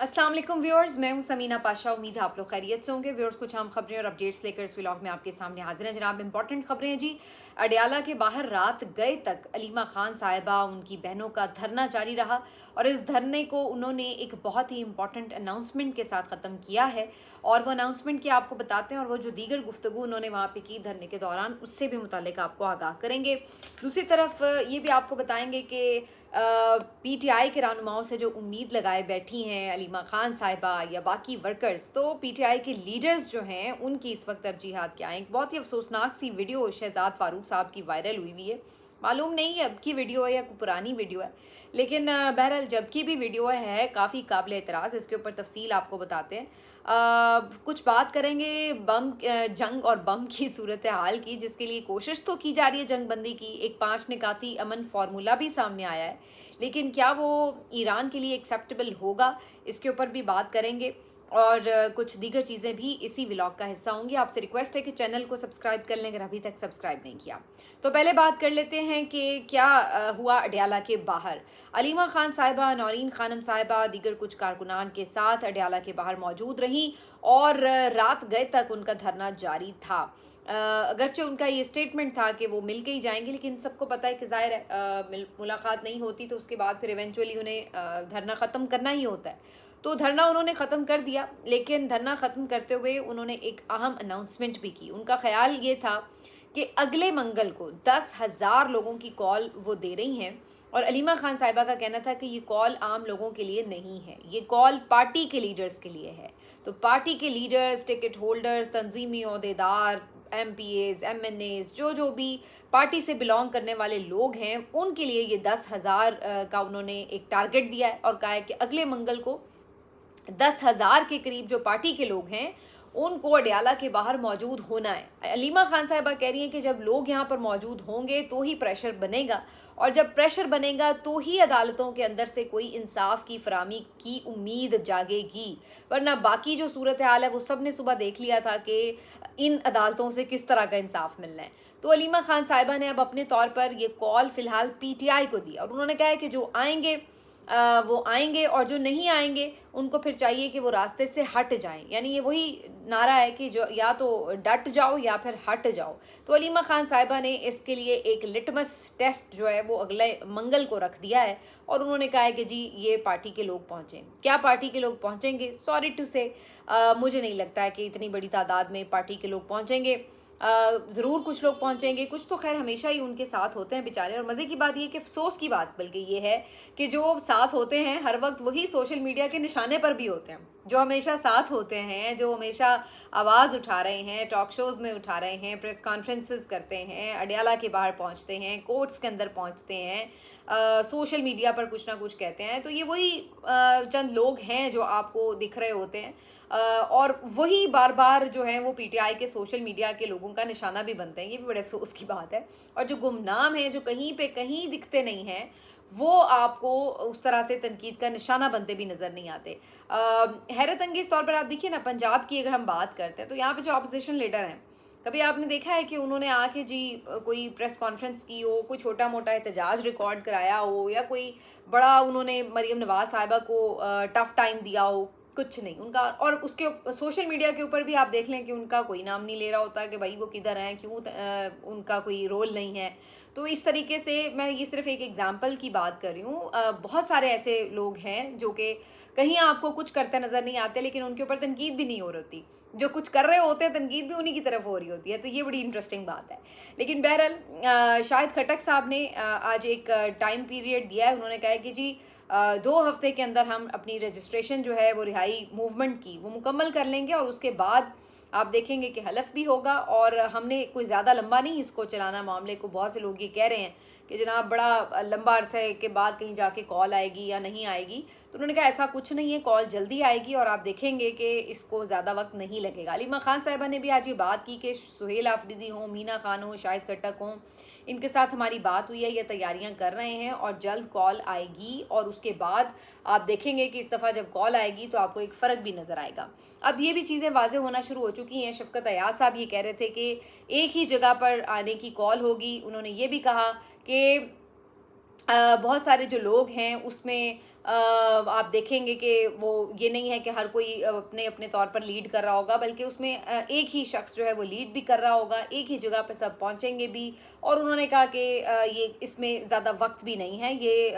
अस्सलाम वालेकुम व्यूअर्स, मैं हूं समीना पाशा। उम्मीद है आप लोग खैरियत से होंगे। व्यूअर्स, कुछ अहम खबरें और अपडेट्स लेकर इस व्लॉग में आपके सामने हाजिर हैं। जनाब, इंपॉर्टेंट खबरें हैं जी। अडयाला के बाहर रात गए तक अलीमा खान साहिबा उनकी बहनों का धरना जारी रहा और इस धरने को उन्होंने एक बहुत ही इंपॉर्टेंट अनाउंसमेंट के साथ ख़त्म किया है और वो अनाउंसमेंट क्या आपको बताते हैं और वो जो दीगर गुफ्तगू उन्होंने वहाँ पे की धरने के दौरान, उससे भी मुतालिक आपको आगाह करेंगे। दूसरी तरफ ये भी आपको बताएंगे कि पीटीआई के रहनुमाओं से जो उम्मीद लगाए बैठी हैं अलीमा खान साहिबा या बाकी वर्कर्स, तो पीटीआई के लीडर्स जो हैं उनकी इस वक्त तरजीहात क्या हैं। एक बहुत ही अफसोसनाक सी वीडियो शहजाद फारूक साहब की वायरल हुई है। मालूम नहीं है अब की वीडियो है या कोई पुरानी वीडियो है, लेकिन बहरहाल जब की भी वीडियो है काफ़ी काबिल एतराज़। इसके ऊपर तफसील आपको बताते हैं। कुछ बात करेंगे जंग और बम की सूरत हाल की, जिसके लिए कोशिश तो की जा रही है जंग बंदी की। एक 5 निकाती अमन फार्मूला भी सामने आया है, लेकिन क्या वो ईरान के लिए एक्सेप्टेबल होगा, इसके ऊपर भी बात करेंगे। और कुछ दीगर चीज़ें भी इसी व्लॉग का हिस्सा होंगी। आपसे रिक्वेस्ट है कि चैनल को सब्सक्राइब कर लें अगर अभी तक सब्सक्राइब नहीं किया। तो पहले बात कर लेते हैं कि क्या हुआ अडयाला के बाहर। अलीमा खान साहिबा, नौरीन खानम साहिबा, दीगर कुछ कारकुनान के साथ अडयाला के बाहर मौजूद रहीं और रात गए तक उनका धरना जारी था। अगरचे उनका ये स्टेटमेंट था कि वो मिल के ही जाएंगे, लेकिन सबको पता है कि ज़ाहिर है मुलाकात नहीं होती तो उसके बाद फिर इवेंचुअली उन्हें धरना ख़त्म करना ही होता है। तो धरना उन्होंने ख़त्म कर दिया, लेकिन धरना ख़त्म करते हुए उन्होंने एक अहम अनाउंसमेंट भी की। उनका ख्याल ये था कि अगले मंगल को 10,000 लोगों की कॉल वो दे रही हैं और अलीमा खान साहिबा का कहना था कि ये कॉल आम लोगों के लिए नहीं है, ये कॉल पार्टी के लीडर्स के लिए है। तो पार्टी के लीडर्स, टिकट होल्डर्स, तंजीमी ओहदेदार, MPAs, MNAs, जो भी पार्टी से बिलोंग करने वाले लोग हैं, उनके लिए ये 10,000 का उन्होंने एक टारगेट दिया है और कहा है कि अगले मंगल को 10,000 के करीब जो पार्टी के लोग हैं उनको अडयाला के बाहर मौजूद होना है। अलीमा खान साहिबा कह रही हैं कि जब लोग यहाँ पर मौजूद होंगे तो ही प्रेशर बनेगा और जब प्रेशर बनेगा तो ही अदालतों के अंदर से कोई इंसाफ की फरामी की उम्मीद जागेगी, वरना बाकी जो सूरत हाल है वो सब ने सुबह देख लिया था कि इन अदालतों से किस तरह का इंसाफ मिलना है। तो अलीमा खान साहिबा ने अब अपने तौर पर ये कॉल फ़िलहाल PTI को दी और उन्होंने कहा है कि जो आएंगे वो आएंगे और जो नहीं आएंगे उनको फिर चाहिए कि वो रास्ते से हट जाएं। यानी ये वही नारा है कि जो या तो डट जाओ या फिर हट जाओ। तो अलीमा खान साहिबा ने इसके लिए एक लिटमस टेस्ट जो है वो अगले मंगल को रख दिया है और उन्होंने कहा है कि जी ये पार्टी के लोग पहुँचें। क्या पार्टी के लोग पहुँचेंगे? सॉरी टू से मुझे नहीं लगता है कि इतनी बड़ी तादाद में पार्टी के लोग पहुँचेंगे। ज़रूर कुछ लोग पहुँचेंगे, कुछ तो खैर हमेशा ही उनके साथ होते हैं बेचारे। और मज़े की बात ये कि अफसोस की बात बल्कि ये है कि जो साथ होते हैं हर वक्त वही सोशल मीडिया के निशाने पर भी होते हैं, जो हमेशा साथ होते हैं, जो हमेशा आवाज़ उठा रहे हैं, टॉक शोज़ में उठा रहे हैं, प्रेस कॉन्फ्रेंसेस करते हैं, अडयाला के बाहर पहुंचते हैं, कोर्ट्स के अंदर पहुंचते हैं, सोशल मीडिया पर कुछ ना कुछ कहते हैं। तो ये वही चंद लोग हैं जो आपको दिख रहे होते हैं और वही बार बार जो है वो PTI के सोशल मीडिया के लोगों का निशाना भी बनते हैं। ये भी बड़े अफसोस की बात है। और जो गुमनाम है, जो कहीं पे कहीं दिखते नहीं हैं, वो आपको उस तरह से तनकीद का निशाना बनते भी नज़र नहीं आते। हैरत अंगेज़ तौर पर आप देखिए ना, पंजाब की अगर हम बात करते हैं तो यहाँ पे जो अपोजिशन लीडर हैं, कभी आपने देखा है कि उन्होंने आके जी कोई प्रेस कॉन्फ्रेंस की हो, कोई छोटा मोटा एहतजाज रिकॉर्ड कराया हो या कोई बड़ा उन्होंने मरीम नवाज साहिबा को टफ टाइम दिया हो? कुछ नहीं उनका। और उसके सोशल मीडिया के ऊपर भी आप देख लें कि उनका कोई नाम नहीं ले रहा होता कि भाई वो किधर हैं, क्यों उनका कोई रोल नहीं है। तो इस तरीके से मैं ये सिर्फ एक एग्जांपल की बात कर रही हूँ। बहुत सारे ऐसे लोग हैं जो कि कहीं आपको कुछ करते नज़र नहीं आते, लेकिन उनके ऊपर तनकीद भी नहीं हो रही होती। जो कुछ कर रहे होते हैं तनकीद भी उन्हीं की तरफ हो रही होती है। तो ये बड़ी इंटरेस्टिंग बात है। लेकिन बहरहाल शाहिद खटक साहब ने आज एक टाइम पीरियड दिया है। उन्होंने कहा है कि जी 2 हफ्ते के अंदर हम अपनी रजिस्ट्रेशन जो है वो रिहाई मूवमेंट की वो मुकम्मल कर लेंगे और उसके बाद आप देखेंगे कि हलफ भी होगा। और हमने कोई ज़्यादा लंबा नहीं इसको चलाना मामले को। बहुत से लोग ये कह रहे हैं कि जनाब बड़ा लंबा अरसे के बाद कहीं जाके कॉल आएगी या नहीं आएगी। तो उन्होंने कहा ऐसा कुछ नहीं है, कॉल जल्दी आएगी और आप देखेंगे कि इसको ज़्यादा वक्त नहीं लगेगा। अलीमा खान साहिबा ने भी आज ये बात की कि सुहेल आफरीदी हों, मीना खान हो, शाहिद खट्टक हों, इनके साथ हमारी बात हुई है, ये तैयारियां कर रहे हैं और जल्द कॉल आएगी। और उसके बाद आप देखेंगे कि इस दफ़ा जब कॉल आएगी तो आपको एक फ़र्क भी नज़र आएगा। अब ये भी चीज़ें वाज़ेह होना शुरू हो चुकी हैं। शफ़कत अयाज़ साहब ये कह रहे थे कि एक ही जगह पर आने की कॉल होगी। उन्होंने ये भी कहा कि बहुत सारे जो लोग हैं उसमें आप देखेंगे कि वो ये नहीं है कि हर कोई अपने अपने तौर पर लीड कर रहा होगा, बल्कि उसमें एक ही शख्स जो है वो लीड भी कर रहा होगा, एक ही जगह पे सब पहुंचेंगे भी। और उन्होंने कहा कि ये इसमें ज़्यादा वक्त भी नहीं है, ये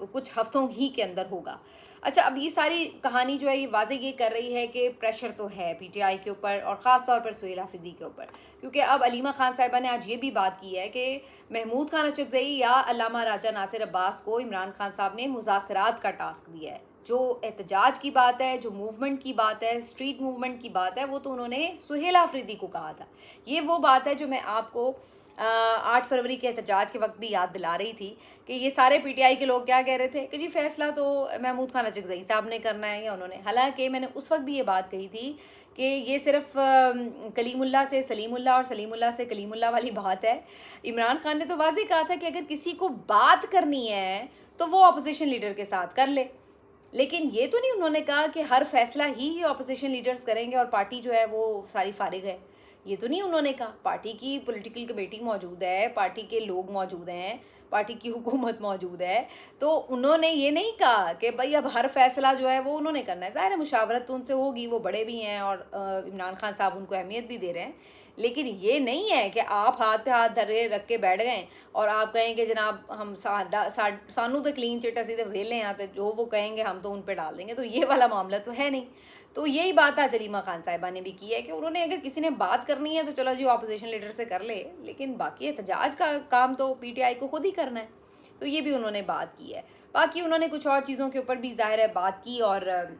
कुछ हफ्तों ही के अंदर होगा। अच्छा, अब ये सारी कहानी जो है ये वाज़े ये कर रही है कि प्रेशर तो है पीटीआई के ऊपर और ख़ास तौर पर सुहेल आफरीदी के ऊपर, क्योंकि अब अलीमा खान साहिबा ने आज ये भी बात की है कि महमूद खान अचकज़ई या अल्लामा राजा नासिर अब्बास को इमरान खान साहब ने मुज़ाकरात का टास्क दिया है। जो एहतजाज की बात है, जो मूवमेंट की बात है, स्ट्रीट मूवमेंट की बात है, वो तो उन्होंने सुहेल आफरीदी को कहा था। ये वो बात है जो मैं आपको 8 फरवरी के एहतजाज के वक्त भी याद दिला रही थी कि ये सारे पीटीआई के लोग क्या कह रहे थे कि जी फैसला तो महमूद खान अचकज़ई साहब ने करना है या उन्होंने। हालांकि मैंने उस वक्त भी ये बात कही थी कि ये सिर्फ कलीमुल्ला से सलीमुल्ला और सलीमुल्ला से कलीमुल्ला वाली बात है। इमरान खान ने तो वाज़ेह कहा था कि अगर किसी को बात करनी है तो वो अपोजिशन लीडर के साथ कर ले, लेकिन ये तो नहीं उन्होंने कहा कि हर फैसला ही अपोजिशन लीडर्स करेंगे और पार्टी जो है वो सारी फारिग है। ये तो नहीं उन्होंने कहा। पार्टी की पॉलिटिकल कमेटी मौजूद है, पार्टी के लोग मौजूद हैं, पार्टी की हुकूमत मौजूद है, तो उन्होंने ये नहीं कहा कि भाई अब हर फैसला जो है वो उन्होंने करना है। ज़ाहिर है मुशावरत तो उनसे होगी, वो बड़े भी हैं और इमरान खान साहब उनको अहमियत भी दे रहे हैं, लेकिन ये नहीं है कि आप हाथ पे हाथ धरे रख के बैठ गए और आप कहें कि जनाब हम सानू तो क्लीन चिट असी तो वेले हैं, तो जो वो कहेंगे हम तो उन पे डाल देंगे। तो ये वाला मामला तो है नहीं। तो यही बात आज अलीमा खान साहिबा ने भी की है कि उन्होंने अगर किसी ने बात करनी है तो चलो जी अपोजिशन लीडर से कर ले, लेकिन बाकी एहतजाज का काम तो पीटीआई को खुद ही करना है। तो ये भी उन्होंने बात की है। बाकी उन्होंने कुछ और चीज़ों के ऊपर भी ज़ाहिर है बात की, और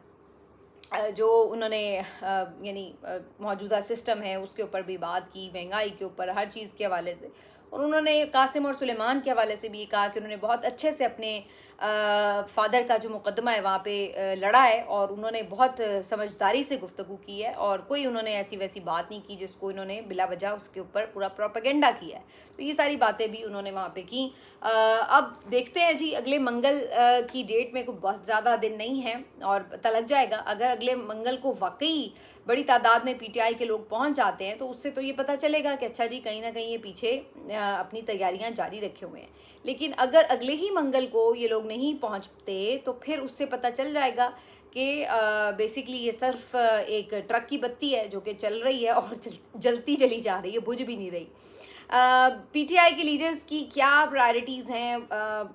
जो उन्होंने यानी मौजूदा सिस्टम है उसके ऊपर भी बात की, महंगाई के ऊपर, हर चीज़ के हवाले से। और उन्होंने कासिम और सुलेमान के हवाले से भी ये कहा कि उन्होंने बहुत अच्छे से अपने फादर का जो मुकदमा है वहाँ पे लड़ा है और उन्होंने बहुत समझदारी से गुफ्तगू की है और कोई उन्होंने ऐसी वैसी बात नहीं की जिसको इन्होंने बिला वजह उसके ऊपर पूरा प्रोपेगेंडा किया है। तो ये सारी बातें भी उन्होंने वहाँ पे की। अब देखते हैं जी, अगले मंगल की डेट में कोई बहुत ज़्यादा दिन नहीं है और पता लग जाएगा। अगर अगले मंगल को वाकई बड़ी तादाद में पीटीआई के लोग पहुंच जाते हैं तो उससे तो ये पता चलेगा कि अच्छा जी कहीं ना कहीं ये पीछे अपनी तैयारियां जारी रखे हुए हैं। लेकिन अगर अगले ही मंगल को ये लोग नहीं पहुंचते तो फिर उससे पता चल जाएगा कि बेसिकली ये सिर्फ एक ट्रक की बत्ती है जो कि चल रही है और जलती चली जा रही है, बुझ भी नहीं रही। पीटीआई के लीडर्स की क्या प्रायोरिटीज़ हैं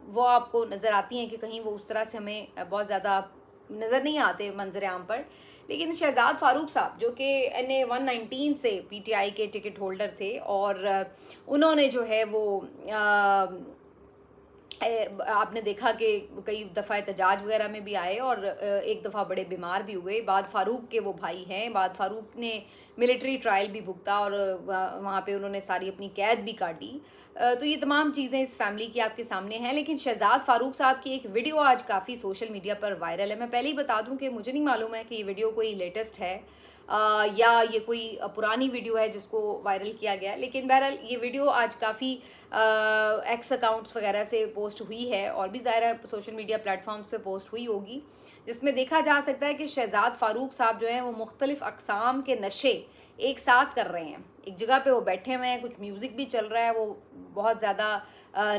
वो आपको नज़र आती हैं कि कहीं वो उस तरह से हमें बहुत ज़्यादा नज़र नहीं आते मंजर आम पर। लेकिन शहजाद फारूक साहब जो कि NA 119 से पीटीआई के टिकट होल्डर थे और उन्होंने जो है वो आपने देखा कि कई दफ़ा एहतजाज वगैरह में भी आए और एक दफ़ा बड़े बीमार भी हुए। बाद फारूक के वो भाई हैं, बाद फारूक ने मिलिट्री ट्रायल भी भुगता और वहाँ पे उन्होंने सारी अपनी कैद भी काटी। तो ये तमाम चीज़ें इस फैमिली की आपके सामने हैं। लेकिन शहजाद फारूक साहब की एक वीडियो आज काफ़ी सोशल मीडिया पर वायरल है। मैं पहले ही बता दूं कि मुझे नहीं मालूम है कि ये वीडियो कोई लेटेस्ट है या ये कोई पुरानी वीडियो है जिसको वायरल किया गया है, लेकिन बहरहाल ये वीडियो आज काफ़ी एक्स अकाउंट्स वगैरह से पोस्ट हुई है और भी ज़ाहिर है सोशल मीडिया प्लेटफॉर्म्स पे पोस्ट हुई होगी, जिसमें देखा जा सकता है कि शहजाद फारूक साहब जो हैं वो मुख्तलिफ़ अक़साम के नशे एक साथ कर रहे हैं। एक जगह पे वो बैठे हुए हैं, कुछ म्यूज़िक भी चल रहा है, वो बहुत ज़्यादा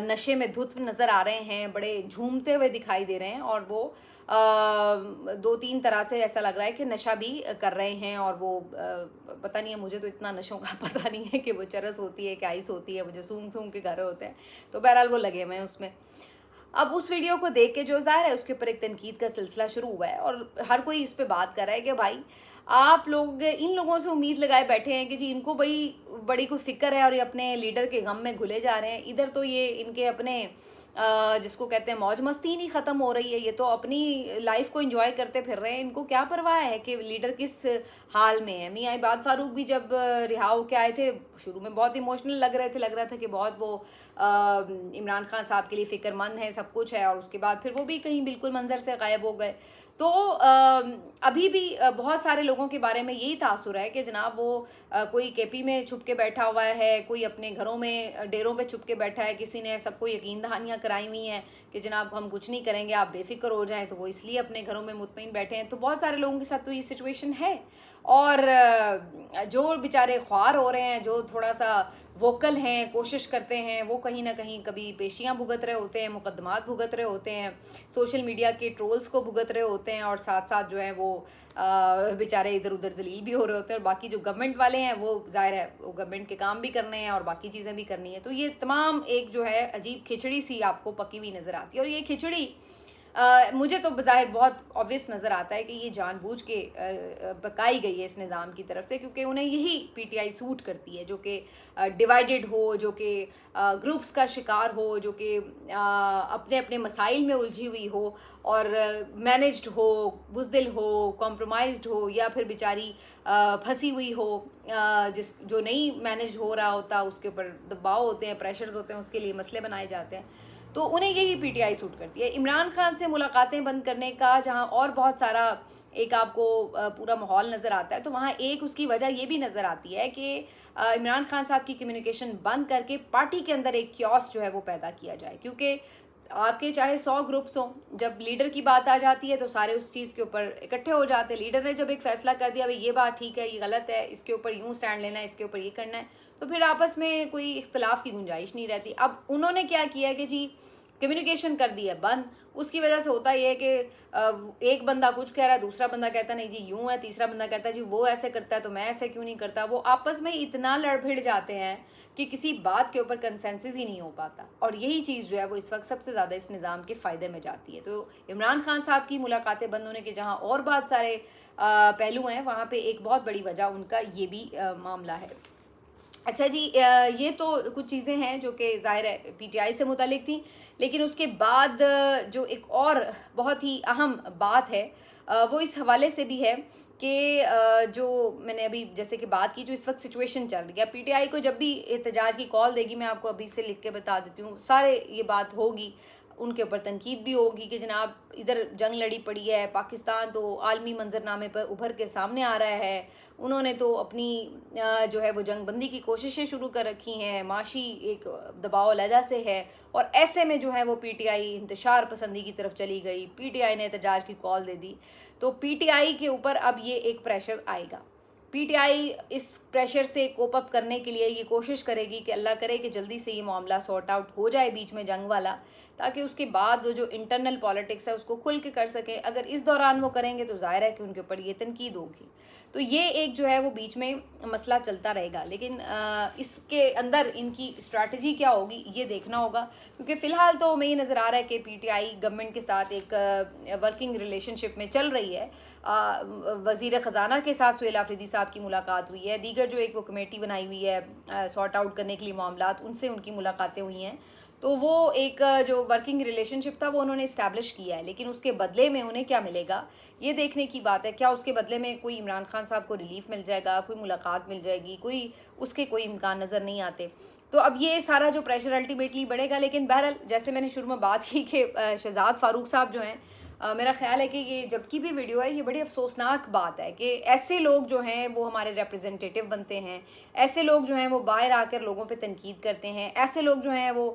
नशे में धुत नज़र आ रहे हैं, बड़े झूमते हुए दिखाई दे रहे हैं और वो 2-3 तरह से ऐसा लग रहा है कि नशा भी कर रहे हैं। और वो पता नहीं है, मुझे तो इतना नशों का पता नहीं है कि वो चरस होती है कि आइस होती है, वो जो सूंघ सूंघ के घर होते हैं, तो बहरहाल वो लगे हुए हैं उसमें। अब उस वीडियो को देख के जो ज़ाहिर है उसके ऊपर एक तनकीद का सिलसिला शुरू हुआ है और हर कोई इस पे बात कर रहा है कि भाई आप लोग इन लोगों से उम्मीद लगाए बैठे हैं कि जी इनको बड़ी कोई फिक्र है और ये अपने लीडर के गम में घुले जा रहे हैं। इधर तो ये इनके अपने जिसको कहते हैं मौज मस्ती नहीं ख़त्म हो रही है, ये तो अपनी लाइफ को एंजॉय करते फिर रहे हैं। इनको क्या परवाह है कि लीडर किस हाल में है। मियां इबाद फारूक भी जब रिहा होके आए थे शुरू में बहुत इमोशनल लग रहा था कि बहुत वो इमरान खान साहब के लिए फ़िक्रमंद है, सब कुछ है, और उसके बाद फिर वो भी कहीं बिल्कुल मंजर से गायब हो गए। तो अभी भी बहुत सारे लोगों के बारे में यही तासुर है कि जनाब वो कोई केपी में छुप के बैठा हुआ है, कोई अपने घरों में डेरों पे छुप के बैठा है, किसी ने सबको यकीन दहानियाँ कराई हुई हैं कि जनाब हम कुछ नहीं करेंगे, आप बेफिक्र हो जाएं, तो वो इसलिए अपने घरों में मुतमईन बैठे हैं। तो बहुत सारे लोगों के साथ तो ये सिचुएशन है और जो बेचारे ख्वार हो रहे हैं, जो थोड़ा सा वोकल हैं, कोशिश करते हैं, वो कहीं ना कहीं कभी पेशियां भुगत रहे होते हैं, मुकदमात भुगत रहे होते हैं, सोशल मीडिया के ट्रोल्स को भुगत रहे होते हैं, और साथ साथ जो है वो बेचारे इधर उधर जलील भी हो रहे होते हैं। और बाकी जो गवर्नमेंट वाले हैं वो जाहिर है वो गवर्नमेंट के काम भी करने हैं और बाकी चीज़ें भी करनी है। तो ये तमाम एक जो है अजीब खिचड़ी सी आपको पकी हुई नज़र आती है। और ये खिचड़ी मुझे तो बज़ाहिर बहुत ऑब्वियस नज़र आता है कि ये जानबूझ के पकाई गई है इस निज़ाम की तरफ से, क्योंकि उन्हें यही पीटीआई सूट करती है, जो कि डिवाइडेड हो, जो कि ग्रुप्स का शिकार हो, जो कि अपने अपने मसाइल में उलझी हुई हो और मैनेज्ड हो, बुज़दिल हो, कॉम्प्रोमाइज्ड हो, या फिर बेचारी फंसी हुई हो, जिस जो नहीं मैनेज हो रहा होता उसके ऊपर दबाव होते हैं, प्रेशर्स होते हैं, उसके लिए मसले बनाए जाते हैं। तो उन्हें यही पीटीआई सूट करती है। इमरान खान से मुलाकातें बंद करने का जहां और बहुत सारा एक आपको पूरा माहौल नज़र आता है, तो वहाँ एक उसकी वजह ये भी नज़र आती है कि इमरान खान साहब की कम्युनिकेशन बंद करके पार्टी के अंदर एक क्योस जो है वो पैदा किया जाए। क्योंकि आपके चाहे 100 ग्रुप्स हों, जब लीडर की बात आ जाती है तो सारे उस चीज़ के ऊपर इकट्ठे हो जाते हैं। लीडर ने जब एक फैसला कर दिया भाई ये बात ठीक है, ये गलत है, इसके ऊपर यूँ स्टैंड लेना है, इसके ऊपर ये करना है, तो फिर आपस में कोई इख्तलाफ की गुंजाइश नहीं रहती। अब उन्होंने क्या किया कि जी कम्युनिकेशन कर दी है बंद। उसकी वजह से होता ये है कि एक बंदा कुछ कह रहा है, दूसरा बंदा कहता नहीं जी यूं है, तीसरा बंदा कहता है जी वो ऐसे करता है तो मैं ऐसे क्यों नहीं करता। वो आपस में इतना लड़ भिड़ जाते हैं कि किसी बात के ऊपर कंसेंसस ही नहीं हो पाता। और यही चीज़ जो है वो इस वक्त सबसे ज़्यादा इस निज़ाम के फ़ायदे में जाती है। तो इमरान खान साहब की मुलाकातें बंद होने के जहाँ और बहुत सारे पहलू हैं, वहाँ पर एक बहुत बड़ी वजह उनका ये भी मामला है। अच्छा जी, ये तो कुछ चीज़ें हैं जो कि ज़ाहिर है पीटीआई से मुतालिक थी, लेकिन उसके बाद जो एक और बहुत ही अहम बात है वो इस हवाले से भी है कि जो मैंने अभी जैसे कि बात की, जो इस वक्त सिचुएशन चल रही है, पीटीआई को जब भी एहतजाज की कॉल देगी, मैं आपको अभी से लिख के बता देती हूँ, सारे ये बात होगी, उनके ऊपर तनकीद भी होगी कि जनाब इधर जंग लड़ी पड़ी है, पाकिस्तान तो आलमी मंजरनामे पर उभर के सामने आ रहा है, उन्होंने तो अपनी जो है वो जंग बंदी की कोशिशें शुरू कर रखी हैं, माशी एक दबाव अलहदा से है, और ऐसे में जो है वो पीटीआई इंतशार पसंदी की तरफ चली गई, पीटीआई ने एहतजाज की कॉल दे दी। तो पीटीआई के ऊपर अब ये एक प्रेशर आएगा। पीटीआई इस प्रेशर से कोप अप करने के लिए ये कोशिश करेगी कि अल्लाह करे कि जल्दी से ये मामला सॉर्ट आउट हो जाए बीच में जंग वाला, ताकि उसके बाद जो इंटरनल पॉलिटिक्स है उसको खुल के कर सकें। अगर इस दौरान वो करेंगे तो जाहिर है कि उनके ऊपर ये तनकीद होगी। तो ये एक जो है वो बीच में मसला चलता रहेगा, लेकिन इसके अंदर इनकी स्ट्रैटेजी क्या होगी ये देखना होगा। क्योंकि फ़िलहाल तो हमें ये नज़र आ रहा है कि पीटीआई गवर्नमेंट के साथ एक वर्किंग रिलेशनशिप में चल रही है। वज़ीर ख़जाना के साथ सुहेल आफरीदी साहब की मुलाकात हुई है, दीगर जो एक वो कमेटी बनाई हुई है सॉर्ट आउट करने के लिए मामलात, उनसे उनकी मुलाकातें हुई हैं। तो वो एक जो वर्किंग रिलेशनशिप था वो उन्होंने इस्टेब्लिश किया है, लेकिन उसके बदले में उन्हें क्या मिलेगा ये देखने की बात है। क्या उसके बदले में कोई इमरान खान साहब को रिलीफ मिल जाएगा, कोई मुलाकात मिल जाएगी, कोई इम्कान नज़र नहीं आते। तो अब ये सारा जो प्रेशर अल्टीमेटली बढ़ेगा। लेकिन बहरहाल जैसे मैंने शुरू में बात की कि शहजाद फारूक साहब जो हैं, मेरा ख्याल है कि ये जबकि भी वीडियो है, ये बड़ी अफसोसनाक बात है कि ऐसे लोग जो हैं वो हमारे रिप्रेजेंटेटिव बनते हैं, ऐसे लोग जो हैं वो बाहर आकर लोगों पे तनकीद करते हैं, ऐसे लोग जो हैं वो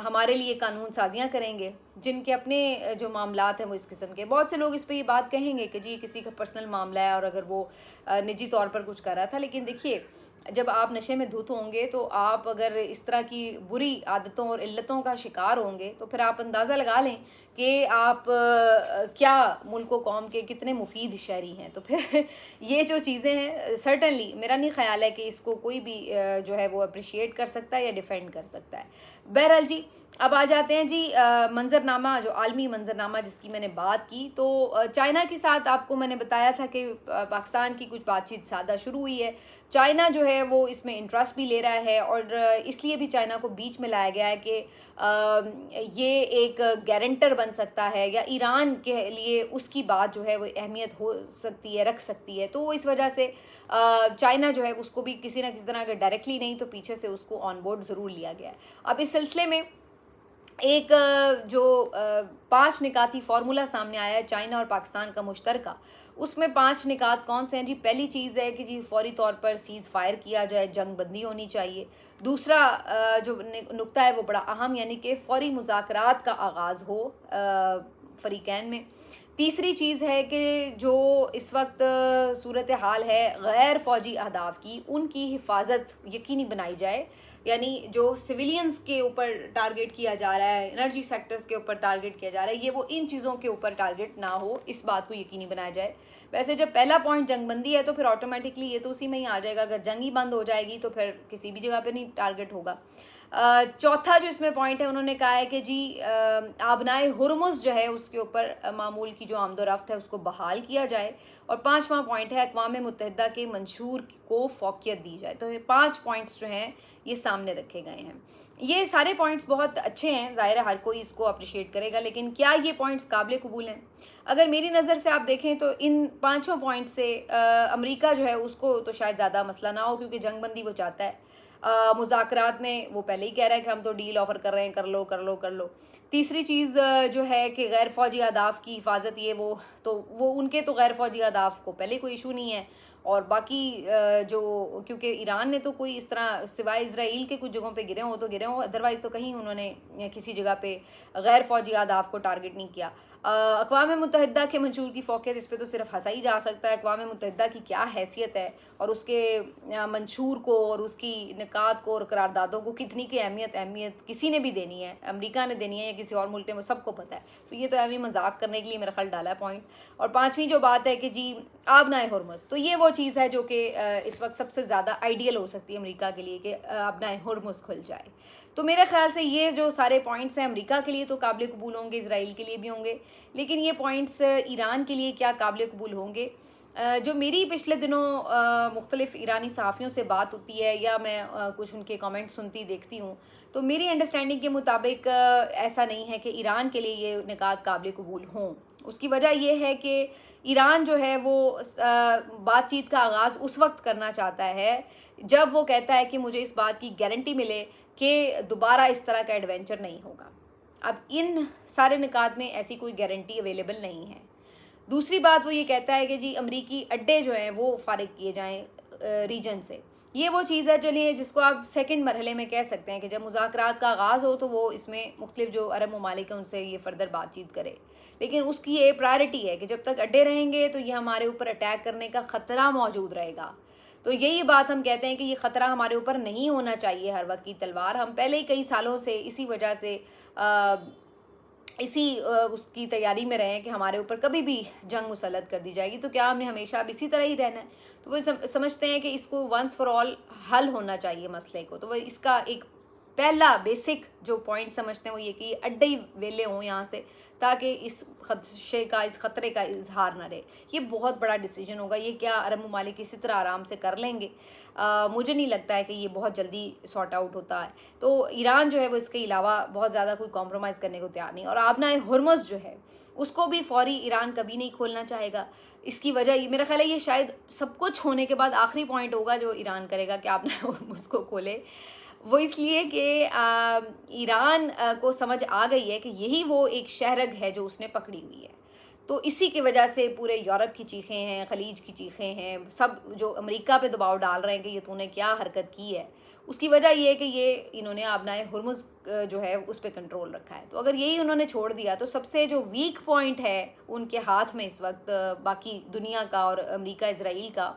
हमारे लिए कानून साजियाँ करेंगे, जिनके अपने जो मामलात हैं वो इस किस्म के। बहुत से लोग इस पे ये बात कहेंगे कि जी किसी का पर्सनल मामला है और अगर वो निजी तौर पर कुछ कर रहा था, लेकिन देखिए जब आप नशे में धुत होंगे तो आप अगर इस तरह की बुरी आदतों और इल्लतों का शिकार होंगे तो फिर आप अंदाज़ा लगा लें कि आप क्या मुल्क व कौम के कितने मुफीद शहरी हैं। तो फिर ये जो चीज़ें हैं, सर्टनली मेरा नहीं ख्याल है कि इसको कोई भी जो है वो अप्रिशिएट कर सकता है या डिफेंड कर सकता है। बहरहाल जी, अब आ जाते हैं जी मंजरनामा, जो आलमी मंजरनामा जिसकी मैंने बात की। तो चाइना के साथ आपको मैंने बताया था कि पाकिस्तान की कुछ बातचीत सादा शुरू हुई है। चाइना जो है वो इसमें इंटरेस्ट भी ले रहा है, और इसलिए भी चाइना को बीच में लाया गया है कि ये एक गारंटर बन सकता है, या ईरान के लिए उसकी बात जो है वो अहमियत हो सकती है, रख सकती है। तो इस वजह से चाइना जो है उसको भी किसी ना किसी तरह, अगर डायरेक्टली नहीं तो पीछे से उसको ऑन बोर्ड ज़रूर लिया गया है। अब इस सिलसिले में एक जो 5 निकाती फार्मूला सामने आया है चाइना और पाकिस्तान का मुश्तरका, उसमें 5 निकात कौन से हैं जी? पहली चीज़ है कि जी फौरी तौर पर सीज़ फायर किया जाए, जंग बंदी होनी चाहिए। दूसरा जो नुक्ता है वो बड़ा अहम, यानी कि फौरी मुज़ाकरात का आगाज़ हो फरीकैन में। तीसरी चीज़ है कि जो इस वक्त सूरत हाल है गैर फ़ौजी अहदाफ की, उनकी हिफाजत यकीनी बनाई जाए, यानी जो सिविलियंस के ऊपर टारगेट किया जा रहा है, एनर्जी सेक्टर्स के ऊपर टारगेट किया जा रहा है, ये वो इन चीज़ों के ऊपर टारगेट ना हो, इस बात को यकीनी बनाया जाए। वैसे जब पहला पॉइंट जंगबंदी है तो फिर ऑटोमेटिकली ये तो उसी में ही आ जाएगा, अगर जंग ही बंद हो जाएगी तो फिर किसी भी जगह पे नहीं टारगेट होगा। चौथा जो इसमें पॉइंट है, उन्होंने कहा है कि जी आबनाए हुरमुज़ जो है उसके ऊपर मामूल की जो आमदोरफ्त है उसको बहाल किया जाए। और पांचवा पॉइंट है अक़वाम मुत्तहिदा के मंशूर को फ़ौक़ियत दी जाए। तो ये 5 पॉइंट्स जो हैं ये सामने रखे गए हैं। ये सारे पॉइंट्स बहुत अच्छे हैं, ज़ाहिर है हर कोई इसको अप्रिशिएट करेगा, लेकिन क्या ये पॉइंट्स काबिल कबूल हैं? अगर मेरी नज़र से आप देखें तो इन 5 पॉइंट से अमेरिका जो है उसको तो शायद ज़्यादा मसला ना हो, क्योंकि जंगबंदी वो चाहता है। मुज़ाकरात में वो पहले ही कह रहा है कि हम तो डील ऑफ़र कर रहे हैं, कर लो कर लो कर लो। तीसरी चीज़ जो है कि गैर फ़ौजी अहदाफ़ की हिफाजत, ये वो उनके तो गैर फ़ौजी अहदाफ़ को पहले कोई इशू नहीं है। और बाकी जो, क्योंकि ईरान ने तो कोई इस तरह सिवाय इसराइल के कुछ जगहों पे गिरे हों तो गिरे हों, अदरवाइज़ तो कहीं उन्होंने किसी जगह पे गैर फ़ौजी अहदाफ़ को टारगेट नहीं किया। अक़वाम मुत्तहिदा के मंशूर की फ़ौक़ियत, इस पर तो सिर्फ हंसा ही जा सकता है। अक़वाम मुत्तहिदा की क्या हैसियत है और उसके मंशूर को और उसकी निकात को और करारदादों को कितनी की अहमियत किसी ने भी देनी है, अमेरिका ने देनी है या किसी और मुल्क ने, वो सबको पता है। तो ये तो अभी मजाक करने के लिए मेरा ख्याल डाला है पॉइंट। और पाँचवीं जो बात है कि जी आबनाए हुरमुज़, तो ये वो चीज़ है जो कि इस वक्त सबसे ज़्यादा आइडियल हो सकती है अमेरिका के लिए कि आबनाए हुरमुज़ खुल जाए। तो मेरे ख्याल से ये जो सारे पॉइंट्स हैं अमेरिका के लिए तो काबिल कबूल होंगे, इसराइल के लिए भी होंगे, लेकिन ये पॉइंट्स ईरान के लिए क्या काबिल कबूल होंगे? जो मेरी पिछले दिनों मुख्तलिफ़ ईरानी सहाफ़ियों से बात होती है या मैं कुछ उनके कमेंट सुनती देखती हूँ, तो मेरी अंडरस्टैंडिंग के मुताबिक ऐसा नहीं है कि ईरान के लिए ये निकात काबिल कबूल हों। उसकी वजह ये है कि ईरान जो है वो बातचीत का आगाज़ उस वक्त करना चाहता है जब वो कहता है कि मुझे इस बात की गारंटी मिले कि दोबारा इस तरह का एडवेंचर नहीं होगा। अब इन सारे निकात में ऐसी कोई गारंटी अवेलेबल नहीं है। दूसरी बात वो ये कहता है कि जी अमरीकी अड्डे जो हैं वो फ़ारिग किए जाएँ रीजन से। ये वो चीज़ है चलिए जिसको आप सेकंड मरहले में कह सकते हैं कि जब मुज़ाकरात का आगाज़ हो तो वो इसमें मुख्तलिफ जो अरब ममालिक हैं उनसे ये फ़र्दर बातचीत करे, लेकिन उसकी ये प्रायोरिटी है कि जब तक अड्डे रहेंगे तो ये हमारे ऊपर अटैक करने का ख़तरा मौजूद रहेगा। तो यही बात हम कहते हैं कि ये ख़तरा हमारे ऊपर नहीं होना चाहिए हर वक्त की तलवार। हम पहले ही कई सालों से इसी वजह से उसकी तैयारी में रहे हैं कि हमारे ऊपर कभी भी जंग मुसल्लत कर दी जाएगी, तो क्या हमने हमेशा अब इसी तरह ही रहना है? तो वो समझते हैं कि इसको वंस फॉर ऑल हल होना चाहिए मसले को। तो वो इसका एक पहला बेसिक जो पॉइंट समझते हैं वो ये कि अड्डे ही वेले हों यहाँ से, ताकि इस खदशे का, इस ख़तरे का इजहार ना रहे। ये बहुत बड़ा डिसीजन होगा। ये क्या अरब ममालिक इसी तरह आराम से कर लेंगे? मुझे नहीं लगता है कि ये बहुत जल्दी सॉर्ट आउट होता है। तो ईरान जो है वो इसके अलावा बहुत ज़्यादा कोई कॉम्प्रोमाइज़ करने को तैयार नहीं। और आबनाए हुरमुज़ जो है उसको भी फौरी ईरान कभी नहीं खोलना चाहेगा। इसकी वजह ये मेरा ख्याल है ये शायद सब कुछ होने के बाद आखिरी पॉइंट होगा जो ईरान करेगा कि आबनाए हुरमुज़ को खोले। वो इसलिए कि ईरान को समझ आ गई है कि यही वो एक शहरग है जो उसने पकड़ी हुई है। तो इसी की वजह से पूरे यूरोप की चीखें हैं, खलीज की चीखें हैं, सब जो अमेरिका पे दबाव डाल रहे हैं कि ये तूने क्या हरकत की है। उसकी वजह ये है कि ये इन्होंने आबनाए हुरमुज़ जो है उस पर कंट्रोल रखा है। तो अगर यही उन्होंने छोड़ दिया तो सबसे जो वीक पॉइंट है उनके हाथ में इस वक्त बाकी दुनिया का और अमेरिका इसराइल का,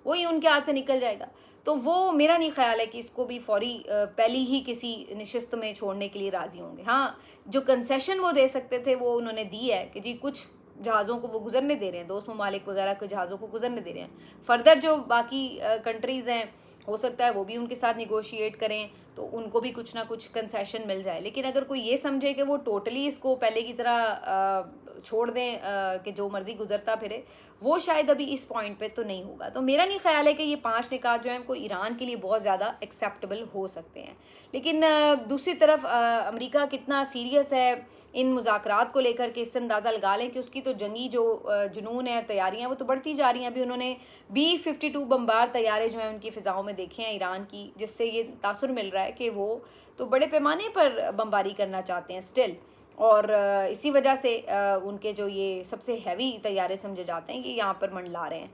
वही उनके हाथ से निकल जाएगा। तो वो मेरा नहीं ख्याल है कि इसको भी फौरी पहली ही किसी निशिस्त में छोड़ने के लिए राज़ी होंगे। हाँ, जो कंसेशन वो दे सकते थे वो उन्होंने दी है कि जी कुछ जहाज़ों को वो गुजरने दे रहे हैं, दोस्त ममालिक वगैरह के जहाज़ों को गुजरने दे रहे हैं। फर्दर जो बाकी कंट्रीज़ हैं हो सकता है वो भी उनके साथ निगोशिएट करें तो उनको भी कुछ ना कुछ कंसेशन मिल जाए। लेकिन अगर कोई ये समझे कि वो टोटली इसको पहले की तरह छोड़ दें कि जो मर्ज़ी गुजरता फिरे, वो शायद अभी इस पॉइंट पे तो नहीं होगा। तो मेरा नहीं ख्याल है कि ये 5 निकात जो हैं वो ईरान के लिए बहुत ज़्यादा एक्सेप्टेबल हो सकते हैं। लेकिन दूसरी तरफ अमेरिका कितना सीरियस है इन मुज़ाकरात को लेकर के, इससे अंदाज़ा लगा लें कि उसकी तो जंगी जो जुनून है, तैयारियाँ वो तो बढ़ती जा रही हैं। अभी उन्होंने B-52 बम्बार तैयारे जो हैं उनकी फ़िज़ाओं में देखे हैं ईरान की, जिससे ये तासुर मिल रहा है कि वो तो बड़े पैमाने पर बमबारी करना चाहते हैं स्टिल। और इसी वजह से उनके जो ये सबसे हैवी तैयारे समझे जाते हैं कि यहाँ पर मंडला रहे हैं।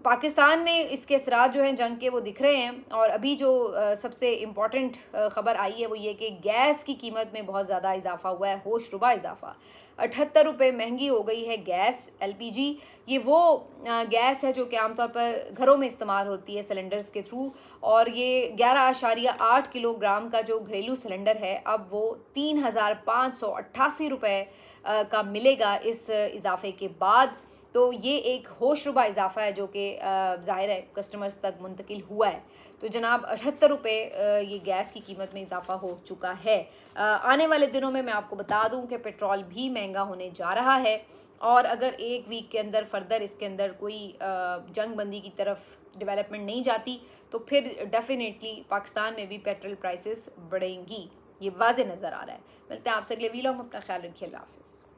पाकिस्तान में इसके असरात जो हैं जंग के वो दिख रहे हैं। और अभी जो सबसे इम्पॉर्टेंट ख़बर आई है वो ये कि गैस की कीमत में बहुत ज़्यादा इजाफा हुआ है, होशरुबा इजाफा। ₹78 महंगी हो गई है गैस LPG। ये वो गैस है जो कि आमतौर पर घरों में इस्तेमाल होती है सिलेंडर्स के थ्रू, और ये 11.8 किलोग्राम का जो घरेलू सिलेंडर है अब वो ₹3,588 का मिलेगा इस इजाफे के बाद। तो ये एक होशरुबा इजाफा है जो कि ज़ाहिर है कस्टमर्स तक मुंतकिल हुआ है। तो जनाब ₹78 ये गैस की कीमत में इजाफा हो चुका है। आने वाले दिनों में मैं आपको बता दूं कि पेट्रोल भी महंगा होने जा रहा है, और अगर एक वीक के अंदर फर्दर इसके अंदर कोई जंग बंदी की तरफ डेवलपमेंट नहीं जाती तो फिर डेफिनेटली पाकिस्तान में भी पेट्रोल प्राइसेस बढ़ेंगी, ये वाज़े नज़र आ रहा है। मिलते हैं आपसे अगले वीलॉग में, अपना ख्याल रखिए, अल्लाह हाफ़िज़।